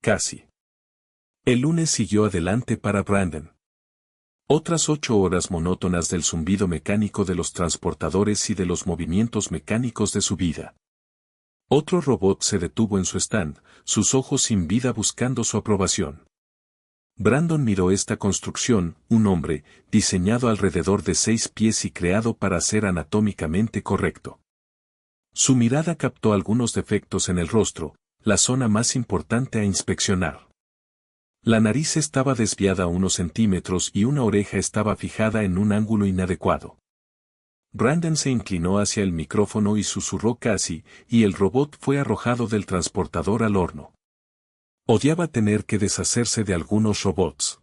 casi. El lunes siguió adelante para Brandon. Otras 8 horas monótonas del zumbido mecánico de los transportadores y de los movimientos mecánicos de su vida. Otro robot se detuvo en su stand, sus ojos sin vida buscando su aprobación. Brandon miró esta construcción, un hombre, diseñado alrededor de 6 pies y creado para ser anatómicamente correcto. Su mirada captó algunos defectos en el rostro, la zona más importante a inspeccionar. La nariz estaba desviada unos centímetros y una oreja estaba fijada en un ángulo inadecuado. Brandon se inclinó hacia el micrófono y susurró casi, y el robot fue arrojado del transportador al horno. Odiaba tener que deshacerse de algunos robots.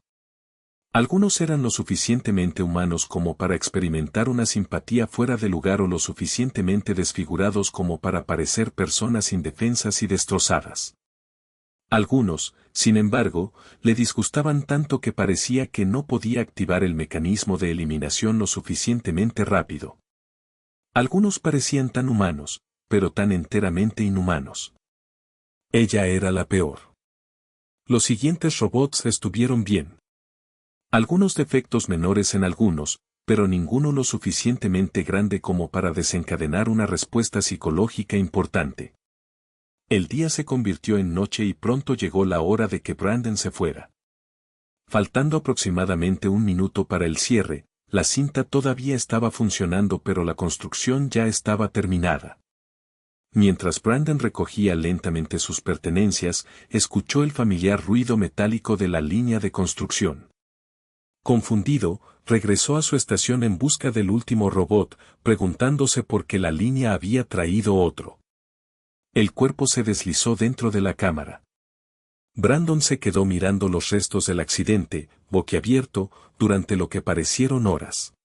Algunos eran lo suficientemente humanos como para experimentar una simpatía fuera de lugar o lo suficientemente desfigurados como para parecer personas indefensas y destrozadas. Algunos, sin embargo, le disgustaban tanto que parecía que no podía activar el mecanismo de eliminación lo suficientemente rápido. Algunos parecían tan humanos, pero tan enteramente inhumanos. Ella era la peor. Los siguientes robots estuvieron bien. Algunos defectos menores en algunos, pero ninguno lo suficientemente grande como para desencadenar una respuesta psicológica importante. El día se convirtió en noche y pronto llegó la hora de que Brandon se fuera. Faltando aproximadamente 1 minuto para el cierre, la cinta todavía estaba funcionando pero la construcción ya estaba terminada. Mientras Brandon recogía lentamente sus pertenencias, escuchó el familiar ruido metálico de la línea de construcción. Confundido, regresó a su estación en busca del último robot, preguntándose por qué la línea había traído otro. El cuerpo se deslizó dentro de la cámara. Brandon se quedó mirando los restos del accidente, boquiabierto, durante lo que parecieron horas.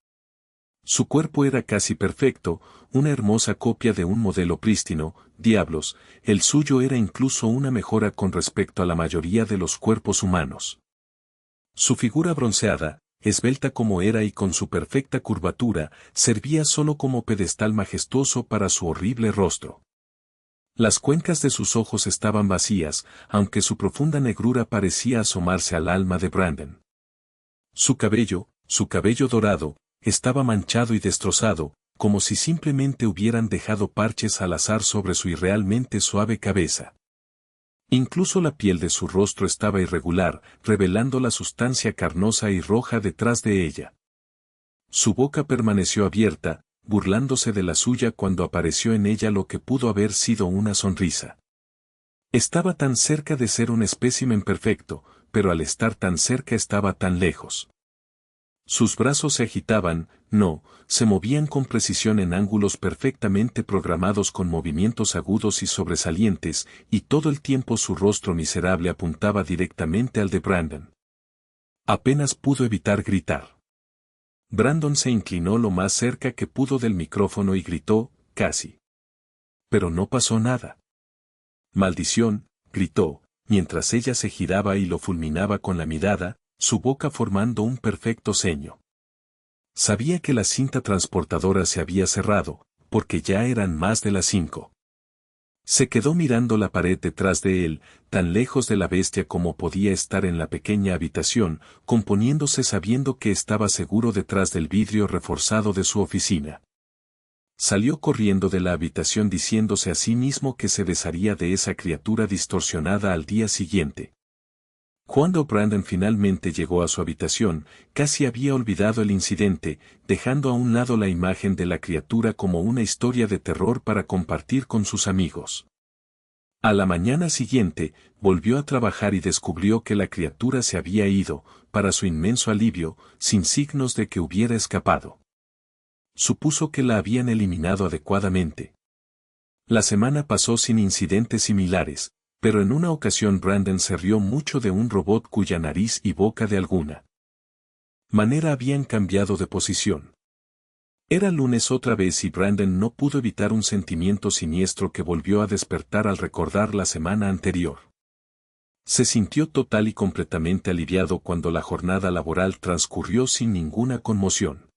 Su cuerpo era casi perfecto, una hermosa copia de un modelo prístino, diablos, el suyo era incluso una mejora con respecto a la mayoría de los cuerpos humanos. Su figura bronceada, esbelta como era y con su perfecta curvatura, servía solo como pedestal majestuoso para su horrible rostro. Las cuencas de sus ojos estaban vacías, aunque su profunda negrura parecía asomarse al alma de Brandon. Su cabello dorado, estaba manchado y destrozado, como si simplemente hubieran dejado parches al azar sobre su irrealmente suave cabeza. Incluso la piel de su rostro estaba irregular, revelando la sustancia carnosa y roja detrás de ella. Su boca permaneció abierta, burlándose de la suya cuando apareció en ella lo que pudo haber sido una sonrisa. Estaba tan cerca de ser un espécimen perfecto, pero al estar tan cerca estaba tan lejos. Sus brazos se agitaban, se movían con precisión en ángulos perfectamente programados con movimientos agudos y sobresalientes, y todo el tiempo su rostro miserable apuntaba directamente al de Brandon. Apenas pudo evitar gritar. Brandon se inclinó lo más cerca que pudo del micrófono y gritó, casi. Pero no pasó nada. Maldición, gritó, mientras ella se giraba y lo fulminaba con la mirada, su boca formando un perfecto ceño. Sabía que la cinta transportadora se había cerrado, porque ya eran más de las 5. Se quedó mirando la pared detrás de él, tan lejos de la bestia como podía estar en la pequeña habitación, componiéndose sabiendo que estaba seguro detrás del vidrio reforzado de su oficina. Salió corriendo de la habitación diciéndose a sí mismo que se desharía de esa criatura distorsionada al día siguiente. Cuando Brandon finalmente llegó a su habitación, casi había olvidado el incidente, dejando a un lado la imagen de la criatura como una historia de terror para compartir con sus amigos. A la mañana siguiente, volvió a trabajar y descubrió que la criatura se había ido, para su inmenso alivio, sin signos de que hubiera escapado. Supuso que la habían eliminado adecuadamente. La semana pasó sin incidentes similares, pero en una ocasión Brandon se rió mucho de un robot cuya nariz y boca de alguna manera habían cambiado de posición. Era lunes otra vez y Brandon no pudo evitar un sentimiento siniestro que volvió a despertar al recordar la semana anterior. Se sintió total y completamente aliviado cuando la jornada laboral transcurrió sin ninguna conmoción.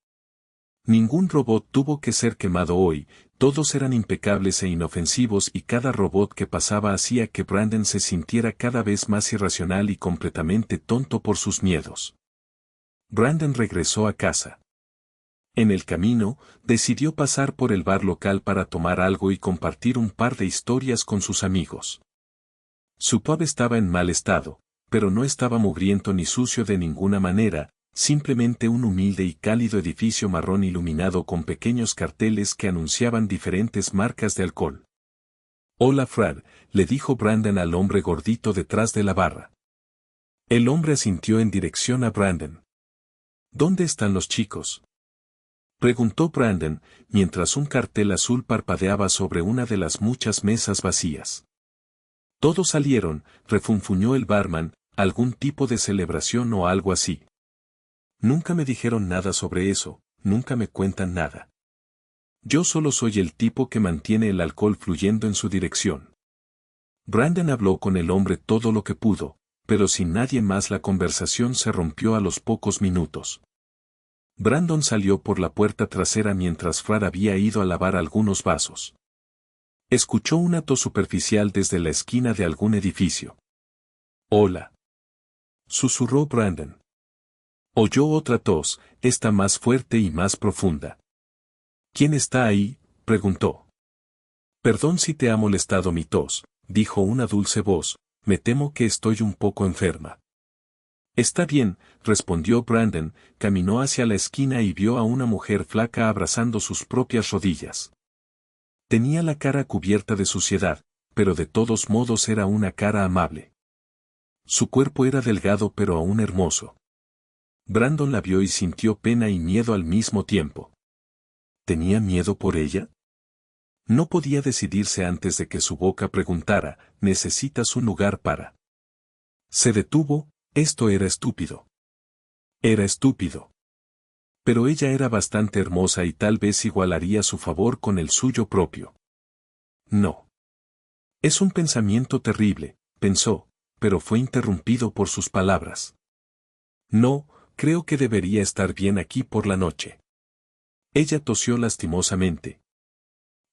Ningún robot tuvo que ser quemado hoy, todos eran impecables e inofensivos y cada robot que pasaba hacía que Brandon se sintiera cada vez más irracional y completamente tonto por sus miedos. Brandon regresó a casa. En el camino, decidió pasar por el bar local para tomar algo y compartir un par de historias con sus amigos. Su pub estaba en mal estado, pero no estaba mugriento ni sucio de ninguna manera, simplemente un humilde y cálido edificio marrón iluminado con pequeños carteles que anunciaban diferentes marcas de alcohol. «Hola Fred», le dijo Brandon al hombre gordito detrás de la barra. El hombre asintió en dirección a Brandon. «¿Dónde están los chicos?», preguntó Brandon, mientras un cartel azul parpadeaba sobre una de las muchas mesas vacías. «Todos salieron», refunfuñó el barman, «algún tipo de celebración o algo así». «Nunca me dijeron nada sobre eso, nunca me cuentan nada. Yo solo soy el tipo que mantiene el alcohol fluyendo en su dirección». Brandon habló con el hombre todo lo que pudo, pero sin nadie más la conversación se rompió a los pocos minutos. Brandon salió por la puerta trasera mientras Fred había ido a lavar algunos vasos. Escuchó una tos superficial desde la esquina de algún edificio. «Hola», susurró Brandon. Oyó otra tos, esta más fuerte y más profunda. «¿Quién está ahí?», preguntó. «Perdón si te ha molestado mi tos», dijo una dulce voz, «me temo que estoy un poco enferma». «Está bien», respondió Brandon, caminó hacia la esquina y vio a una mujer flaca abrazando sus propias rodillas. Tenía la cara cubierta de suciedad, pero de todos modos era una cara amable. Su cuerpo era delgado pero aún hermoso. Brandon la vio y sintió pena y miedo al mismo tiempo. ¿Tenía miedo por ella? No podía decidirse antes de que su boca preguntara, «¿Necesitas un lugar para...?» Se detuvo. Esto era estúpido. Era estúpido. Pero ella era bastante hermosa y tal vez igualaría su favor con el suyo propio. No. Es un pensamiento terrible, pensó, pero fue interrumpido por sus palabras. «No, creo que debería estar bien aquí por la noche». Ella tosió lastimosamente.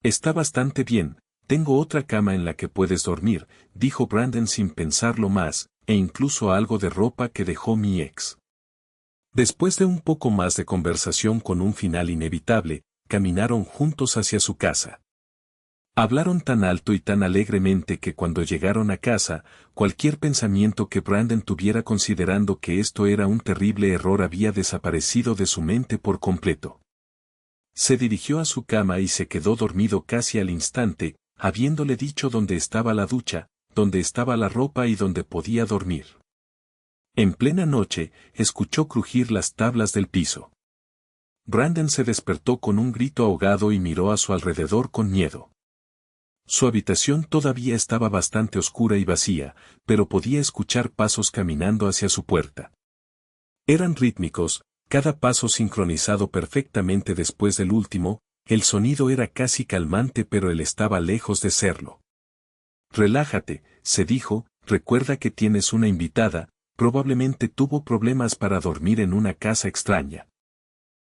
«Está bastante bien, tengo otra cama en la que puedes dormir», dijo Brandon sin pensarlo más, «e incluso algo de ropa que dejó mi ex». Después de un poco más de conversación con un final inevitable, caminaron juntos hacia su casa. Hablaron tan alto y tan alegremente que cuando llegaron a casa, cualquier pensamiento que Brandon tuviera considerando que esto era un terrible error había desaparecido de su mente por completo. Se dirigió a su cama y se quedó dormido casi al instante, habiéndole dicho dónde estaba la ducha, dónde estaba la ropa y dónde podía dormir. En plena noche, escuchó crujir las tablas del piso. Brandon se despertó con un grito ahogado y miró a su alrededor con miedo. Su habitación todavía estaba bastante oscura y vacía, pero podía escuchar pasos caminando hacia su puerta. Eran rítmicos, cada paso sincronizado perfectamente después del último, el sonido era casi calmante pero él estaba lejos de serlo. «Relájate», se dijo, «recuerda que tienes una invitada, probablemente tuvo problemas para dormir en una casa extraña».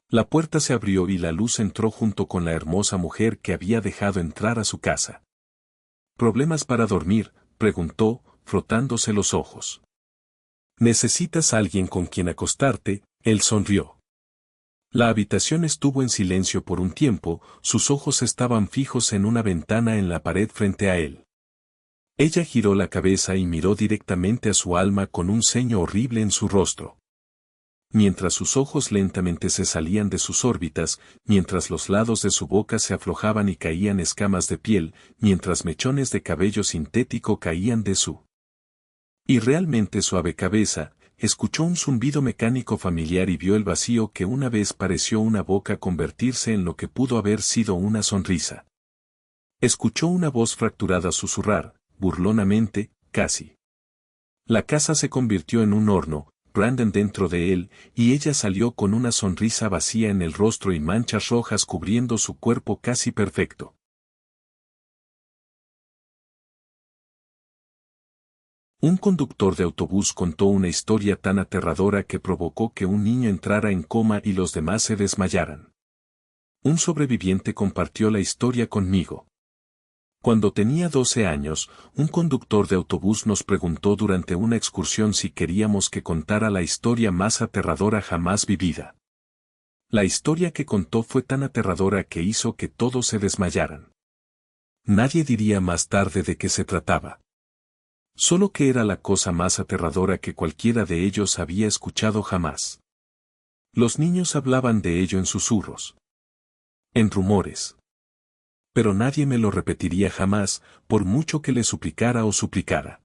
La puerta se abrió y la luz entró junto con la hermosa mujer que había dejado entrar a su casa. «¿Problemas para dormir?», preguntó, frotándose los ojos. «¿Necesitas alguien con quien acostarte?», él sonrió. La habitación estuvo en silencio por un tiempo, sus ojos estaban fijos en una ventana en la pared frente a él. Ella giró la cabeza y miró directamente a su alma con un ceño horrible en su rostro. Mientras sus ojos lentamente se salían de sus órbitas, mientras los lados de su boca se aflojaban y caían escamas de piel, mientras mechones de cabello sintético caían de su y realmente suave cabeza, escuchó un zumbido mecánico familiar y vio el vacío que una vez pareció una boca convertirse en lo que pudo haber sido una sonrisa. Escuchó una voz fracturada susurrar, burlonamente, casi. La casa se convirtió en un horno, Brandon dentro de él, y ella salió con una sonrisa vacía en el rostro y manchas rojas cubriendo su cuerpo casi perfecto. Un conductor de autobús contó una historia tan aterradora que provocó que un niño entrara en coma y los demás se desmayaran. Un sobreviviente compartió la historia conmigo. Cuando tenía 12 años, un conductor de autobús nos preguntó durante una excursión si queríamos que contara la historia más aterradora jamás vivida. La historia que contó fue tan aterradora que hizo que todos se desmayaran. Nadie diría más tarde de qué se trataba. Solo que era la cosa más aterradora que cualquiera de ellos había escuchado jamás. Los niños hablaban de ello en susurros. En rumores. Pero nadie me lo repetiría jamás, por mucho que le suplicara o suplicara.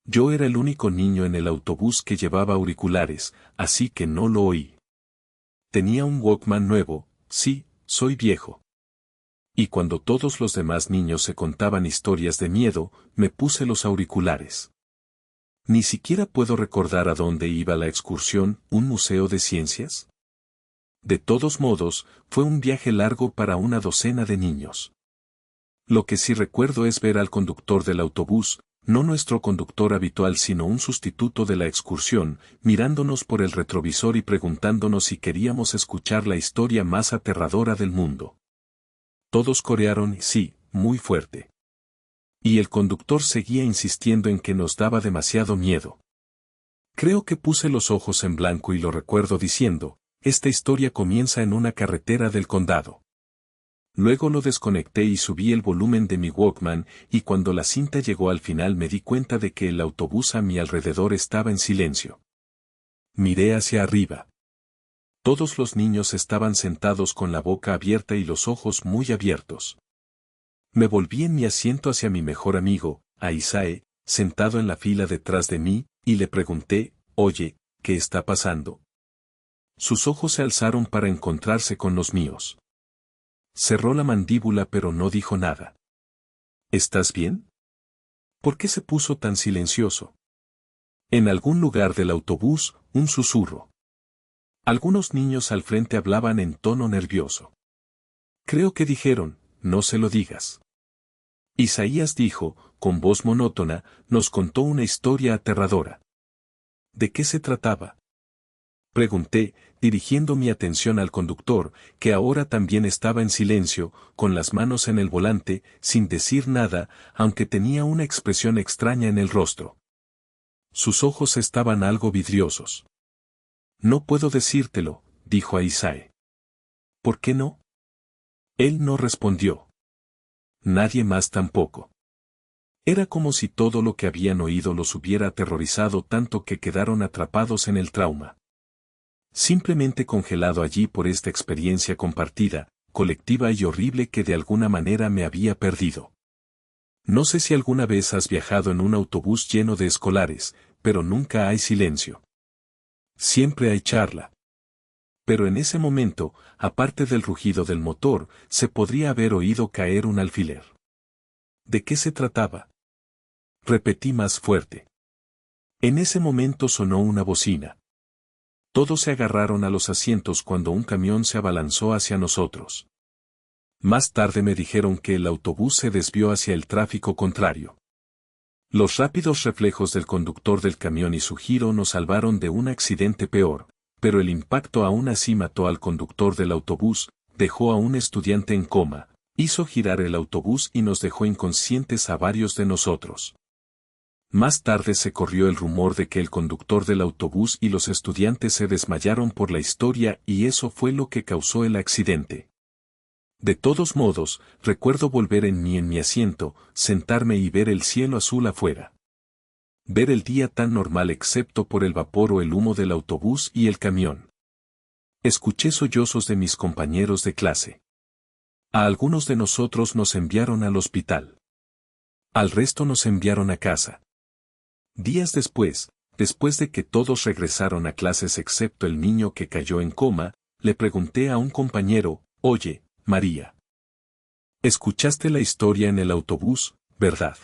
Yo era el único niño en el autobús que llevaba auriculares, así que no lo oí. Tenía un Walkman nuevo, sí, soy viejo. Y cuando todos los demás niños se contaban historias de miedo, me puse los auriculares. Ni siquiera puedo recordar a dónde iba la excursión, ¿un museo de ciencias? De todos modos, fue un viaje largo para una docena de niños. Lo que sí recuerdo es ver al conductor del autobús, no nuestro conductor habitual sino un sustituto de la excursión, mirándonos por el retrovisor y preguntándonos si queríamos escuchar la historia más aterradora del mundo. Todos corearon sí, muy fuerte. Y el conductor seguía insistiendo en que nos daba demasiado miedo. Creo que puse los ojos en blanco y lo recuerdo diciendo, esta historia comienza en una carretera del condado. Luego lo desconecté y subí el volumen de mi Walkman, y cuando la cinta llegó al final me di cuenta de que el autobús a mi alrededor estaba en silencio. Miré hacia arriba. Todos los niños estaban sentados con la boca abierta y los ojos muy abiertos. Me volví en mi asiento hacia mi mejor amigo, a Isae, sentado en la fila detrás de mí, y le pregunté, oye, ¿qué está pasando? Sus ojos se alzaron para encontrarse con los míos. Cerró la mandíbula pero no dijo nada. ¿Estás bien? ¿Por qué se puso tan silencioso? En algún lugar del autobús, un susurro. Algunos niños al frente hablaban en tono nervioso. Creo que dijeron, no se lo digas. Isaías dijo, con voz monótona, nos contó una historia aterradora. ¿De qué se trataba? Pregunté, dirigiendo mi atención al conductor, que ahora también estaba en silencio, con las manos en el volante, sin decir nada, aunque tenía una expresión extraña en el rostro. Sus ojos estaban algo vidriosos. No puedo decírtelo, dijo a Isae. ¿Por qué no? Él no respondió. Nadie más tampoco. Era como si todo lo que habían oído los hubiera aterrorizado tanto que quedaron atrapados en el trauma. Simplemente congelado allí por esta experiencia compartida, colectiva y horrible que de alguna manera me había perdido. No sé si alguna vez has viajado en un autobús lleno de escolares, pero nunca hay silencio. Siempre hay charla. Pero en ese momento, aparte del rugido del motor, se podría haber oído caer un alfiler. ¿De qué se trataba? Repetí más fuerte. En ese momento sonó una bocina. Todos se agarraron a los asientos cuando un camión se abalanzó hacia nosotros. Más tarde me dijeron que el autobús se desvió hacia el tráfico contrario. Los rápidos reflejos del conductor del camión y su giro nos salvaron de un accidente peor, pero el impacto aún así mató al conductor del autobús, dejó a un estudiante en coma, hizo girar el autobús y nos dejó inconscientes a varios de nosotros. Más tarde se corrió el rumor de que el conductor del autobús y los estudiantes se desmayaron por la historia y eso fue lo que causó el accidente. De todos modos, recuerdo volver en mi asiento, sentarme y ver el cielo azul afuera. Ver el día tan normal excepto por el vapor o el humo del autobús y el camión. Escuché sollozos de mis compañeros de clase. A algunos de nosotros nos enviaron al hospital. Al resto nos enviaron a casa. Días después de que todos regresaron a clases excepto el niño que cayó en coma, le pregunté a un compañero, oye, María. ¿Escuchaste la historia en el autobús, verdad?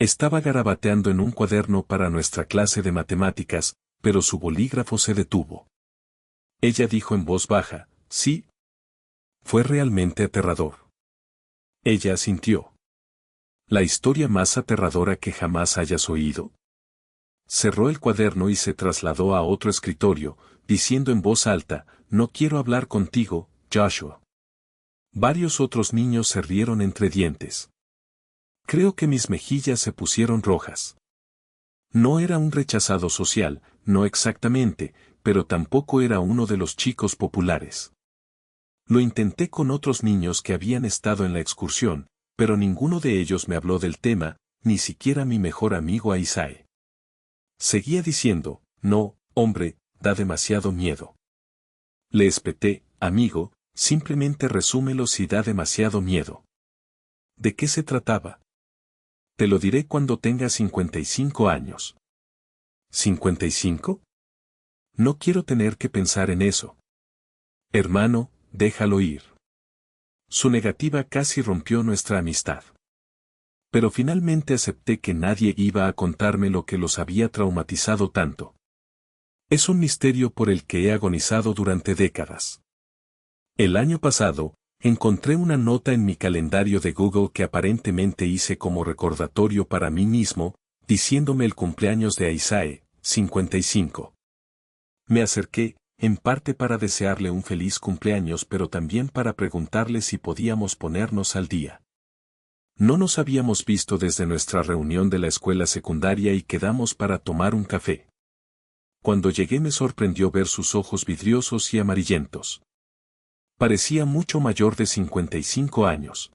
Estaba garabateando en un cuaderno para nuestra clase de matemáticas, pero su bolígrafo se detuvo. Ella dijo en voz baja, sí. Fue realmente aterrador. Ella asintió. ¿La historia más aterradora que jamás hayas oído? Cerró el cuaderno y se trasladó a otro escritorio, diciendo en voz alta, no quiero hablar contigo, Joshua. Varios otros niños se rieron entre dientes. Creo que mis mejillas se pusieron rojas. No era un rechazado social, no exactamente, pero tampoco era uno de los chicos populares. Lo intenté con otros niños que habían estado en la excursión, pero ninguno de ellos me habló del tema, ni siquiera mi mejor amigo Aisae. Seguía diciendo, no, hombre, da demasiado miedo. Le espeté, amigo, simplemente resúmelo si da demasiado miedo. ¿De qué se trataba? Te lo diré cuando tenga 55 años. ¿55? No quiero tener que pensar en eso. Hermano, déjalo ir. Su negativa casi rompió nuestra amistad. Pero finalmente acepté que nadie iba a contarme lo que los había traumatizado tanto. Es un misterio por el que he agonizado durante décadas. El año pasado, encontré una nota en mi calendario de Google que aparentemente hice como recordatorio para mí mismo, diciéndome el cumpleaños de Aisae, 55. Me acerqué, en parte para desearle un feliz cumpleaños pero también para preguntarle si podíamos ponernos al día. No nos habíamos visto desde nuestra reunión de la escuela secundaria y quedamos para tomar un café. Cuando llegué me sorprendió ver sus ojos vidriosos y amarillentos. Parecía mucho mayor de 55 años.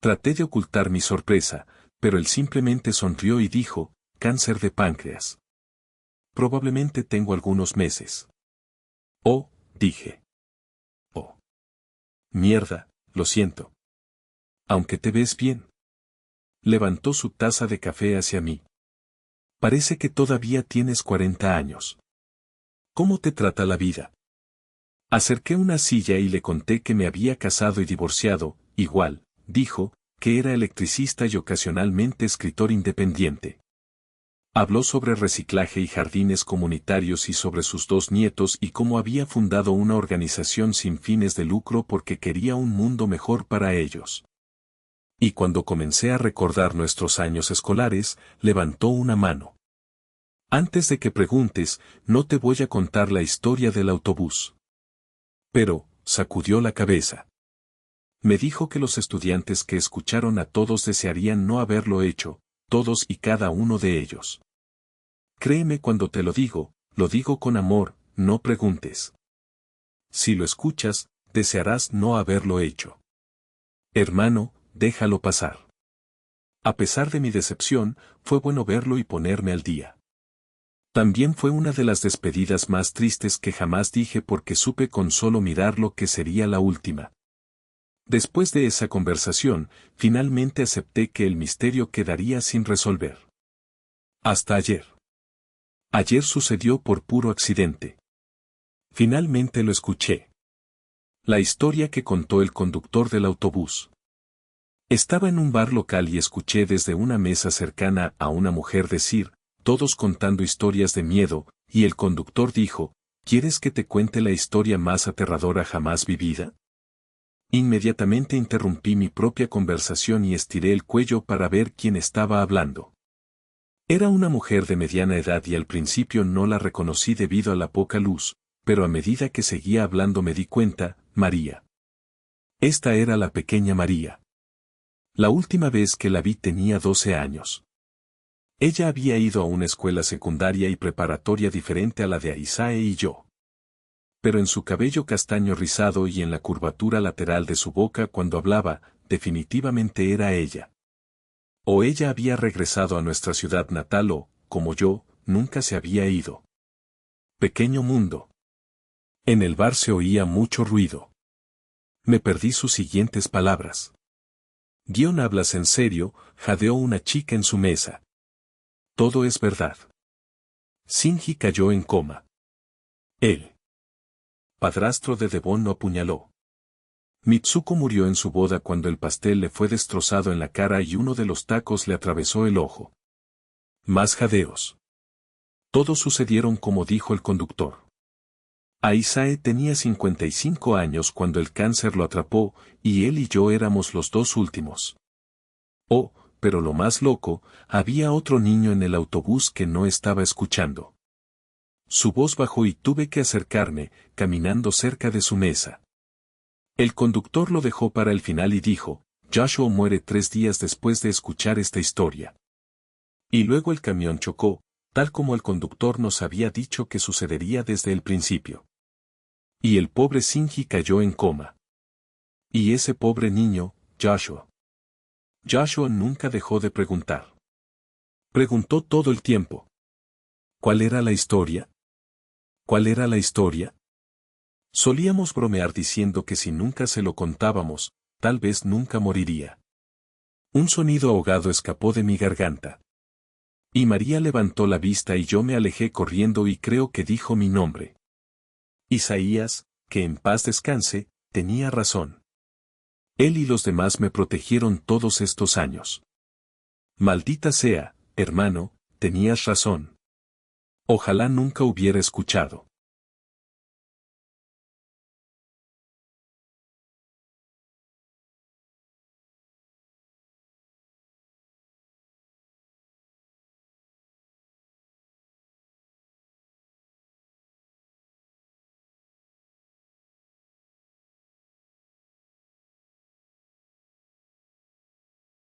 Traté de ocultar mi sorpresa, pero él simplemente sonrió y dijo, cáncer de páncreas. Probablemente tengo algunos meses. Oh, dije. Oh. Mierda, lo siento. Aunque te ves bien. Levantó su taza de café hacia mí. Parece que todavía tienes 40 años. ¿Cómo te trata la vida? Acerqué una silla y le conté que me había casado y divorciado, igual, dijo, que era electricista y ocasionalmente escritor independiente. Habló sobre reciclaje y jardines comunitarios y sobre sus 2 nietos y cómo había fundado una organización sin fines de lucro porque quería un mundo mejor para ellos. Y cuando comencé a recordar nuestros años escolares, levantó una mano. Antes de que preguntes, no te voy a contar la historia del autobús. Pero, sacudió la cabeza. Me dijo que los estudiantes que escucharon a todos desearían no haberlo hecho, todos y cada uno de ellos. Créeme cuando te lo digo con amor, no preguntes. Si lo escuchas, desearás no haberlo hecho. Hermano, déjalo pasar. A pesar de mi decepción, fue bueno verlo y ponerme al día. También fue una de las despedidas más tristes que jamás dije porque supe con solo mirarlo que sería la última. Después de esa conversación, finalmente acepté que el misterio quedaría sin resolver. Hasta ayer. Ayer sucedió por puro accidente. Finalmente lo escuché. La historia que contó el conductor del autobús. Estaba en un bar local y escuché desde una mesa cercana a una mujer decir, todos contando historias de miedo, y el conductor dijo, ¿quieres que te cuente la historia más aterradora jamás vivida? Inmediatamente interrumpí mi propia conversación y estiré el cuello para ver quién estaba hablando. Era una mujer de mediana edad y al principio no la reconocí debido a la poca luz, pero a medida que seguía hablando me di cuenta, María. Esta era la pequeña María. La última vez que la vi tenía 12 años. Ella había ido a una escuela secundaria y preparatoria diferente a la de Aisae y yo. Pero en su cabello castaño rizado y en la curvatura lateral de su boca cuando hablaba, definitivamente era ella. O ella había regresado a nuestra ciudad natal o, como yo, nunca se había ido. Pequeño mundo. En el bar se oía mucho ruido. Me perdí sus siguientes palabras. ¿Hablas en serio?, jadeó una chica en su mesa. Todo es verdad. Shinji cayó en coma. El padrastro de Devon lo apuñaló. Mitsuko murió en su boda cuando el pastel le fue destrozado en la cara y uno de los tacos le atravesó el ojo. Más jadeos. Todos sucedieron como dijo el conductor. Aisae tenía 55 años cuando el cáncer lo atrapó, y él y yo éramos los 2 últimos. Oh, pero lo más loco, había otro niño en el autobús que no estaba escuchando. Su voz bajó y tuve que acercarme, caminando cerca de su mesa. El conductor lo dejó para el final y dijo, Joshua muere 3 días después de escuchar esta historia. Y luego el camión chocó, tal como el conductor nos había dicho que sucedería desde el principio. Y el pobre Shinji cayó en coma. Y ese pobre niño, Joshua. Joshua nunca dejó de preguntar. Preguntó todo el tiempo. ¿Cuál era la historia? ¿Cuál era la historia? Solíamos bromear diciendo que si nunca se lo contábamos, tal vez nunca moriría. Un sonido ahogado escapó de mi garganta. Y María levantó la vista y yo me alejé corriendo y creo que dijo mi nombre. Isaías, que en paz descanse, tenía razón. Él y los demás me protegieron todos estos años. Maldita sea, hermano, tenías razón. Ojalá nunca hubiera escuchado.